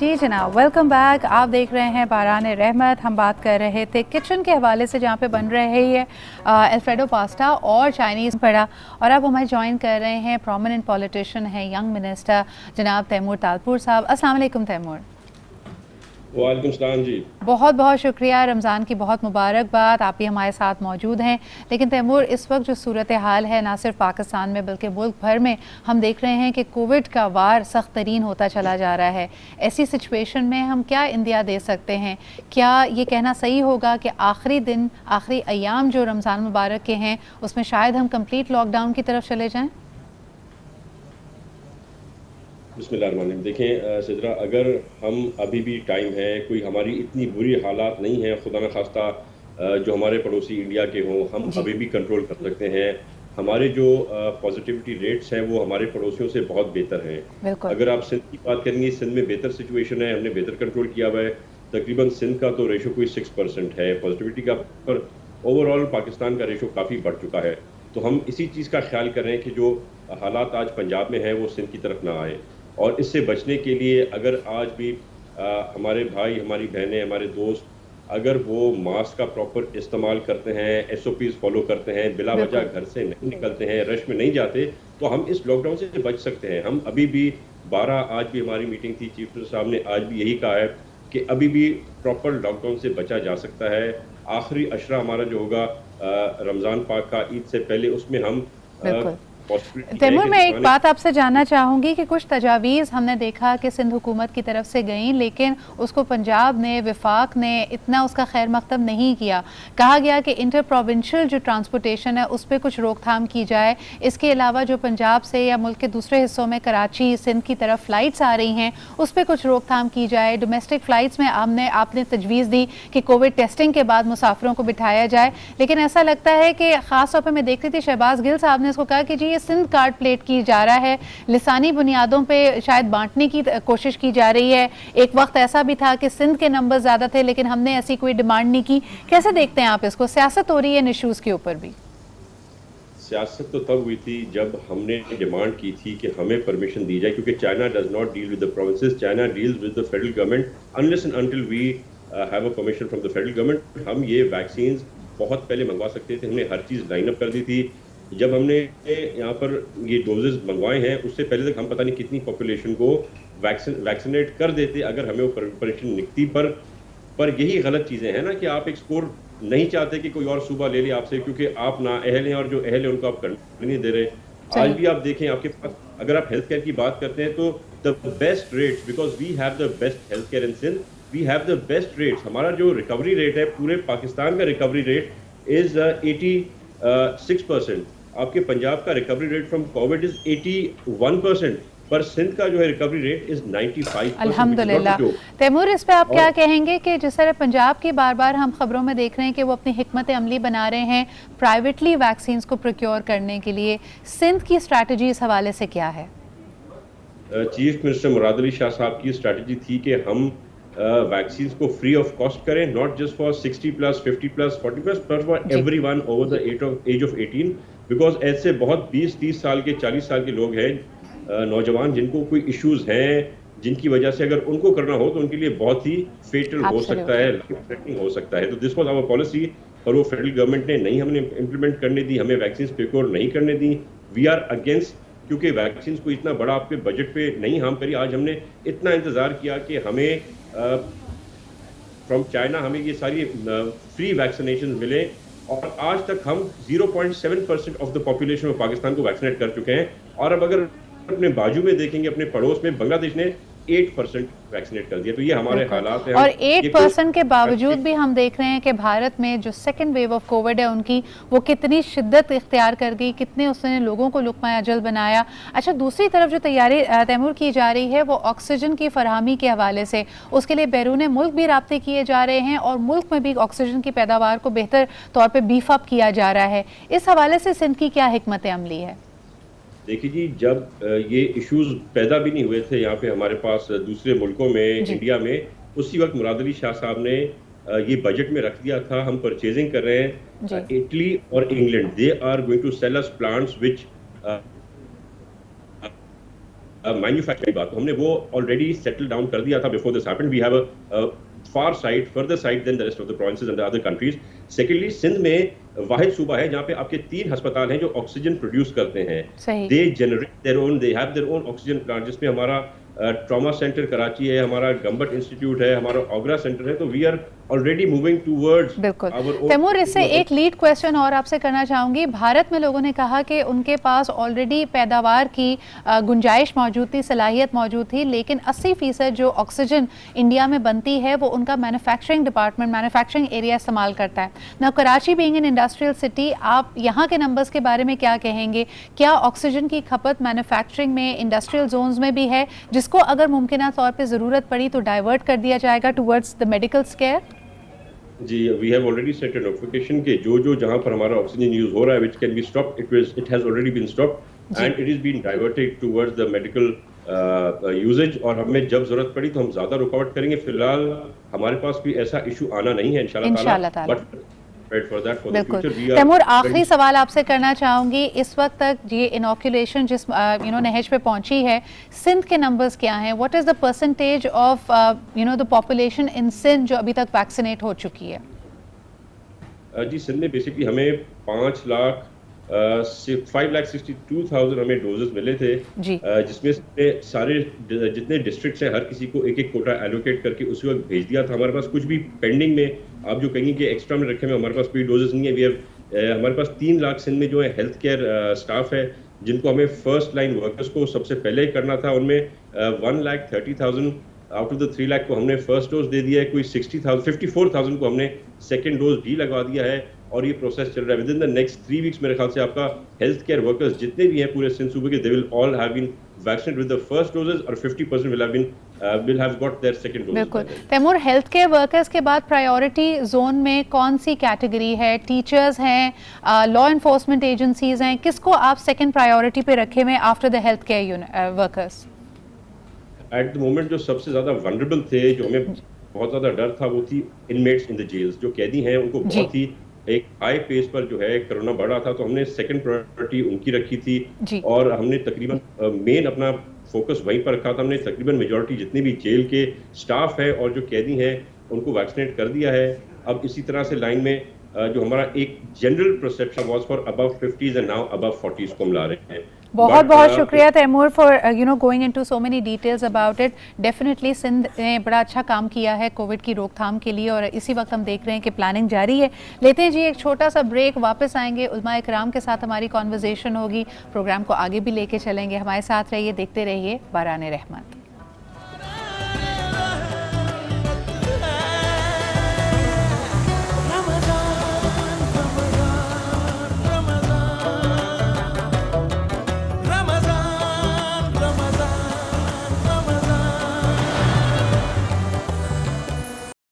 जी जनाब, welcome back. आप देख रहे हैं बारान रहमत। हम बात कर रहे थे किचन के हवाले से, जहाँ पे बन रही है अल्फ्रेडो पास्ता और चाइनीज़ पड़ा। और अब हमें ज्वाइन कर रहे हैं प्रोमिनेंट पॉलिटिशियन है, यंग मिनिस्टर जनाब तैमूर तालपुर साहब। अस्सलाम वालेकुम तैमूर। वालेकुम सलाम जी। बहुत बहुत शुक्रिया, रमज़ान की बहुत मुबारकबाद। आप भी हमारे साथ मौजूद हैं। लेकिन तैमूर, इस वक्त जो सूरत हाल है ना सिर्फ पाकिस्तान में बल्कि मुल्क भर में, हम देख रहे हैं कि कोविड का वार सख्त तरीन होता चला जा रहा है। ऐसी सिचुएशन में हम क्या इंदिया दे सकते हैं? क्या ये कहना सही होगा कि आखिरी दिन, आखिरी अयाम जो रमज़ान मुबारक के हैं, उसमें शायद हम कंप्लीट लॉकडाउन की तरफ चले जाएँ? बिस्मिल्लाहिर्रहमानिर्रहीम। देखें सिद्रा, अगर हम अभी भी टाइम है, कोई हमारी इतनी बुरी हालात नहीं है, खुदा न खास्ता जो हमारे पड़ोसी इंडिया के हों, हम जी अभी भी कंट्रोल कर सकते हैं। हमारे जो पॉजिटिविटी रेट्स हैं वो हमारे पड़ोसियों से बहुत बेहतर हैं। बिल्कुल। अगर आप सिंध की बात करेंगे, सिंध में बेहतर सिचुएशन है, हमने बेहतर कंट्रोल किया हुआ है। तकरीबन सिंध का तो रेशो कोई 6% है पॉजिटिविटी का, पर ओवरऑल पाकिस्तान का रेशो काफ़ी बढ़ चुका है। तो हम इसी चीज़ का ख्याल कर रहे हैं कि जो हालात आज पंजाब में हैं वो सिंध की तरफ ना आए। और इससे बचने के लिए अगर आज भी हमारे भाई, हमारी बहनें, हमारे दोस्त अगर वो मास्क का प्रॉपर इस्तेमाल करते हैं, एसओपीज़ फॉलो करते हैं, बिला वजह बिल्कुल। घर से नहीं निकलते हैं, रश में नहीं जाते, तो हम इस लॉकडाउन से बच सकते हैं। हम अभी भी 12 आज भी हमारी मीटिंग थी, चीफ मिनिस्टर साहब ने आज भी यही कहा है कि अभी भी प्रॉपर लॉकडाउन से बचा जा सकता है। आखिरी अशरा हमारा जो होगा रमज़ान पाक का, ईद से पहले, उसमें हम बिल्कुल। पॉसिबिलिटी है तैमूर, कि मैं एक दुकानें। बात आपसे जानना चाहूँगी कि कुछ तजावीज़ हमने देखा कि सिंध हुकूमत की तरफ से गई, लेकिन उसको पंजाब ने, विफाक ने इतना उसका खैर मकदम नहीं किया। कहा गया कि इंटर प्रोविंशियल जो ट्रांसपोर्टेशन है उस पर कुछ रोकथाम की जाए। इसके अलावा जो पंजाब से या मुल्क के दूसरे हिस्सों में कराची, सिंध की तरफ फ़्लाइट्स आ रही हैं, उस पर कुछ रोकथाम की जाए। डोमेस्टिक फ़्लाइट्स में आपने तजवीज़ दी कि कोविड टेस्टिंग के बाद मुसाफिरों को बिठाया जाए, लेकिन ऐसा लगता है कि ख़ास तौर पर मैं देख रही थी, शहबाज गिल साहब ने इसको कहा कि जी ये सिंध कार्ड प्लेट की जा रहा है, लिसानी बुनियादों पे शायद बांटने की कोशिश की जा रही है। एक वक्त ऐसा भी था कि सिंध के नंबर ज़्यादा थे, लेकिन हमने ऐसी कोई डिमांड नहीं की। कैसे देखते हैं आप इसको? सियासत हो रही है इन इशूज़ के ऊपर भी। सियासत तो तब हुई थी जब हमने डिमांड की थी कि हमें परमिशन दी जाए, क्योंकि China does not deal with the provinces, China deals with the federal government unless and until we have a permission from the federal government. हम ये वैक्सीन बहुत पहले मंगवा सकते थे, हमने हर चीज़ लाइन अप कर दी थी। जब हमने यहाँ पर ये डोजेज मंगवाए हैं, उससे पहले तक हम पता नहीं कितनी पॉपुलेशन को वैक्सीनेट कर देते अगर हमें वो परमिशन निकती। पर यही गलत चीज़ें हैं ना कि आप एक स्कोर नहीं चाहते कि कोई और सूबा ले ले आपसे, क्योंकि आप ना अहल हैं, और जो अहल है उनको आप करने नहीं दे रहे। आज सही। भी आप देखें, आपके पास अगर आप हेल्थ केयर की बात करते हैं तो the best rates, because we have the best health care in Sindh, we have the best rates. हमारा जो रिकवरी रेट है, पूरे पाकिस्तान का रिकवरी रेट इज 86%। आपके पंजाब का recovery rate from Covid is 81%, पर सिंध का जो है recovery rate is 95%, which is not a अल्हम्दुलिल्लाह। जोक। तैमूर, इस पे आप क्या और कहेंगे कि जिस तरह पंजाब की बार बार हम खबरों में देख रहे हैं कि वो अपनी हिकमत अमली बना रहे हैं प्राइवेटली वैक्सीन को प्रोक्योर करने के लिए, सिंध की स्ट्रैटेजी इस हवाले से क्या है? चीफ मिनिस्टर मुराद अली शाह साहब की स्ट्रैटेजी थी कि हम वैक्सीन को फ्री ऑफ कॉस्ट करें, not just for 60 plus, 50 plus, 40 plus, पर फॉर जी। Everyone over the age of 18। Because ऐसे बहुत 20-30 साल के, 40 साल के लोग हैं, नौजवान, जिनको कोई इश्यूज हैं, जिनकी वजह से अगर उनको करना हो तो उनके लिए बहुत ही फेटल हो सकता है, एब्सोल्युटली। लाइफ थ्रेटनिंग हो सकता है। तो दिस वाज आवर पॉलिसी, पर वो फेडरल गवर्नमेंट ने नहीं हमने इम्प्लीमेंट करने दी, हमें वैक्सीन प्रोक्योर नहीं करने दी। वी आर अगेंस्ट, क्योंकि वैक्सीन को इतना बड़ा आपके बजट पे नहीं हम करी। आज हमने इतना इंतजार किया कि हमें फ्रॉम चाइना हमें ये सारी फ्री वैक्सीनेशन मिले, और आज तक हम 0.7% of the population of Pakistan को वैक्सीनेट कर चुके हैं। और अब अगर अपने बाजू में देखेंगे, अपने पड़ोस में बांग्लादेश ने 8% वैक्सीनेट कर दिया। तो ये हमारे बिल्कुल। हालात हैं। और हम ये कोई 8% के बावजूद भी हम देख रहे हैं कि भारत में जो सेकंड वेव ऑफ कोविड है उनकी, वो कितनी शिद्दत इख्तियार कर गई, कितने उसने लोगों को लुक़मा अजल बनाया। अच्छा, दूसरी तरफ जो तैयारी तैमूर की जा रही है वो ऑक्सीजन की फरहमी के हवाले से, उसके लिए बैरून मुल्क भी राब्ते किए जा रहे हैं और मुल्क में भी ऑक्सीजन की पैदावार को बेहतर तौर पर बीफ अप किया जा रहा है। इस हवाले से सिंध की क्या हिकमत अमली है? देखिए जी, जब ये इश्यूज पैदा भी नहीं हुए थे यहाँ पे हमारे पास दूसरे मुल्कों में, जी। इंडिया में, उसी वक्त मुराद अली शाह साहब ने ये बजट में रख दिया था। हम परचेजिंग कर रहे जी। हैं इटली और England, they are going to sell us plants which manufacturing बात, तो हमने वो ऑलरेडी सेटल डाउन कर दिया था before this happened. We have a far side, further side than the rest of the provinces and the other countries. Secondly, Sindh में वाहिद सूबा है जहाँ पे आपके 3 अस्पताल हैं जो ऑक्सीजन प्रोड्यूस करते हैं. They generate their own, they have their own oxygen plant, जिसमें हमारा ट्रॉमा सेंटर कराची है, हमारा गम्बट इंस्टीट्यूट है, हमारा ओगरा सेंटर है. तो we are already moving towards. बिल्कुल. तैमूर, इससे एक लीड क्वेश्चन और आपसे करना चाहूँगी. भारत में लोगों ने कहा कि उनके पास ऑलरेडी पैदावार की गुंजाइश मौजूद थी, सलाहियत मौजूद थी, लेकिन 80% जो ऑक्सीजन इंडिया में बनती है वो उनका मैन्युफैक्चरिंग डिपार्टमेंट, मैन्युफैक्चरिंग एरिया इस्तेमाल करता है ना. Karachi being an industrial city, आप यहाँ के नंबर्स के बारे में क्या कहेंगे? क्या ऑक्सीजन की खपत मैन्युफैक्चरिंग में, इंडस्ट्रियल जोन्स में भी है, जिसको अगर मुमकिन तौर पे ज़रूरत पड़ी तो डाइवर्ट कर दिया जाएगा टुवर्ड्स द मेडिकल स्केयर? जी, we have already set a notification कि जो जहां पर हमारा ऑक्सीजन यूज हो रहा है which can be stopped, it has already been stopped and it is been diverted towards the medical usages. और हमें जब जरूरत पड़ी तो हम ज्यादा रुकावट करेंगे. फिलहाल हमारे पास भी ऐसा इशू आना नहीं है इंशाल्लाह ताला. बट बिल्कुल. तैमूर, आखिरी सवाल आपसे करना चाहूंगी. इस वक्त तक ये इनॉक्यूलेशन जिस नहज पे पहुंची है, सिंध के नंबर्स क्या हैं? What is the percentage of the population in Sindh जो अभी तक वैक्सीनेट हो चुकी है? जी, सिंध में बेसिकली हमें 5,62,000 हमें डोजेस मिले थे, जिसमें सारे जितने डिस्ट्रिक्ट्स हैं हर किसी को एक कोटा एलोकेट करके उसी वक्त भेज दिया था. हमारे पास कुछ भी पेंडिंग में, आप जो कहेंगे कि एक्स्ट्रा में रखे में, हमारे पास कोई डोजेस नहीं है. हमारे पास 3 लाख सिंध में जो है हेल्थ केयर स्टाफ है, जिनको हमें फर्स्ट लाइन वर्कर्स को सबसे पहले करना था. उनमें 1,30,000 आउट ऑफ द 3 लाख को हमने फर्स्ट डोज दे दिया है. कोई 54,000 को हमने सेकेंड डोज भी लगवा दिया है और ये प्रोसेस चल रहा है. With in the next 3 weeks मेरे ख्याल से आपका हेल्थ केयर वर्कर्स जितने भी हैं पूरे सिंध सूबे के, they will all have been vaccinated with the first doses और 50% will have got their second dose. बिल्कुल. तैमूर, हेल्थ केयर वर्कर्स के बाद प्रायोरिटी जोन में कौन सी कैटेगरी है? टीचर्स हैं, लॉ इन्फोर्समेंट एजेंसीज हैं, किसको आप सेकंड प्रायोरिटी पे रखे हुए after the health care workers? At the moment जो सबसे ज्यादा वनरेबल थे, जो हमें बहुत ज्यादा डर था, वो थी इनमेट्स इन द जेल्स. जो कैदी हैं उनको बहुत ही एक हाई पेस पर जो है कोरोना बढ़ा था, तो हमने सेकंड प्रायोरिटी उनकी रखी थी. और हमने तकरीबन मेन अपना फोकस वहीं पर रखा था. हमने तकरीबन मेजॉरिटी जितने भी जेल के स्टाफ है और जो कैदी हैं उनको वैक्सीनेट कर दिया है. अब इसी तरह से लाइन में जो हमारा एक general perception was for above 50s and now above 40s को हम ला रहे हैं. बहुत बहुत शुक्रिया Taimur for going into so many details about it. Definitely Sindh ने बड़ा अच्छा काम किया है कोविड की रोकथाम के लिए और इसी वक्त हम देख रहे हैं कि प्लानिंग जारी है. लेते हैं जी एक छोटा सा ब्रेक, वापस आएंगे, उलमा इकराम के साथ हमारी कॉन्वर्जेशन होगी, प्रोग्राम को आगे भी लेके चलेंगे. हमारे साथ रहिए, देखते रहिए बाराने रहमत.